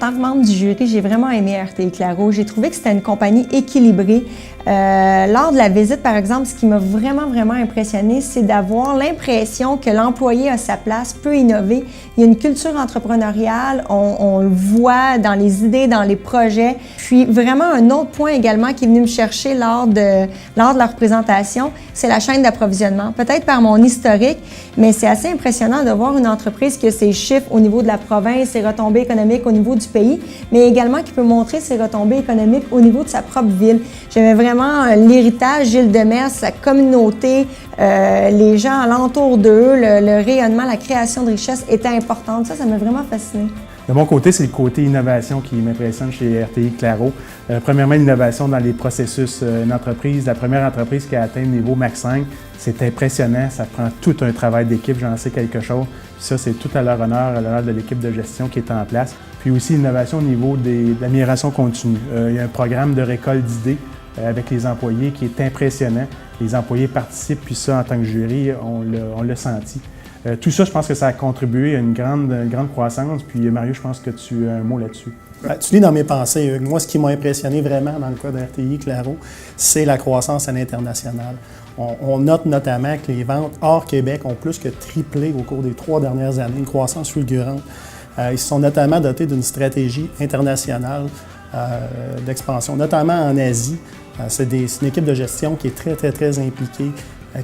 tant que membre du jury, j'ai vraiment aimé RTI Claro. J'ai trouvé que c'était une compagnie équilibrée. Lors de la visite, par exemple, ce qui m'a vraiment impressionné, c'est d'avoir l'impression que l'employé a sa place, peut innover. Il y a une culture entrepreneuriale, on le voit dans les idées, dans les projets. Puis vraiment, un autre point également qui est venu me chercher lors de leur présentation, c'est la chaîne d'approvisionnement. Peut-être par mon historique, mais c'est assez impressionnant de voir une entreprise qui a ses chiffres au niveau de la province, ses retombées économiques au niveau du pays, mais également qui peut montrer ses retombées économiques au niveau de sa propre ville. J'aimais vraiment l'héritage Gilles Demers, sa communauté, les gens alentour d'eux, le rayonnement, la création de richesses était importante. Ça m'a vraiment fasciné. De mon côté, c'est le côté innovation qui m'impressionne chez RTI Claro. Premièrement, l'innovation dans les processus d'entreprise. La première entreprise qui a atteint le niveau Max 5, c'est impressionnant. Ça prend tout un travail d'équipe, j'en sais quelque chose. Puis ça, c'est tout à leur honneur, à l'honneur de l'équipe de gestion qui est en place. Puis aussi, l'innovation au niveau de l'amélioration continue. Il y a un programme de récolte d'idées avec les employés qui est impressionnant. Les employés participent, puis ça, en tant que jury, on l'a senti. Tout ça, je pense que ça a contribué à une grande croissance. Puis Mario, je pense que tu as un mot là-dessus. Tu lis dans mes pensées, Hugues. Moi, ce qui m'a impressionné vraiment dans le cas de RTI Claro, c'est la croissance à l'international. On note notamment que les ventes hors Québec ont plus que triplé au cours des 3 dernières années, une croissance fulgurante. Ils se sont notamment dotés d'une stratégie internationale d'expansion, notamment en Asie. C'est une équipe de gestion qui est très impliquée,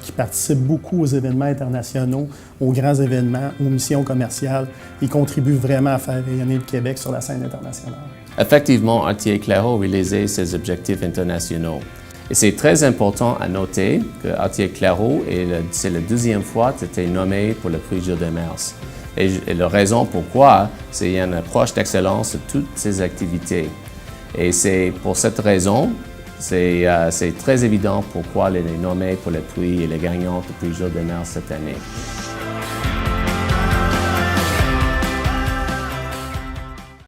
qui participe beaucoup aux événements internationaux, aux grands événements, aux missions commerciales. Ils contribuent vraiment à faire rayonner le Québec sur la scène internationale. Effectivement, RTI Claro réalisait ses objectifs internationaux. Et c'est très important à noter que RTI Claro, c'est la 2e fois que tu es nommé pour le prix Gilles Demers. Et la raison pourquoi, c'est qu'il y a une approche d'excellence de toutes ces activités. Et c'est pour cette raison, c'est très évident pourquoi elle est nommée pour le prix et le gagnant du prix Gilles Demers cette année.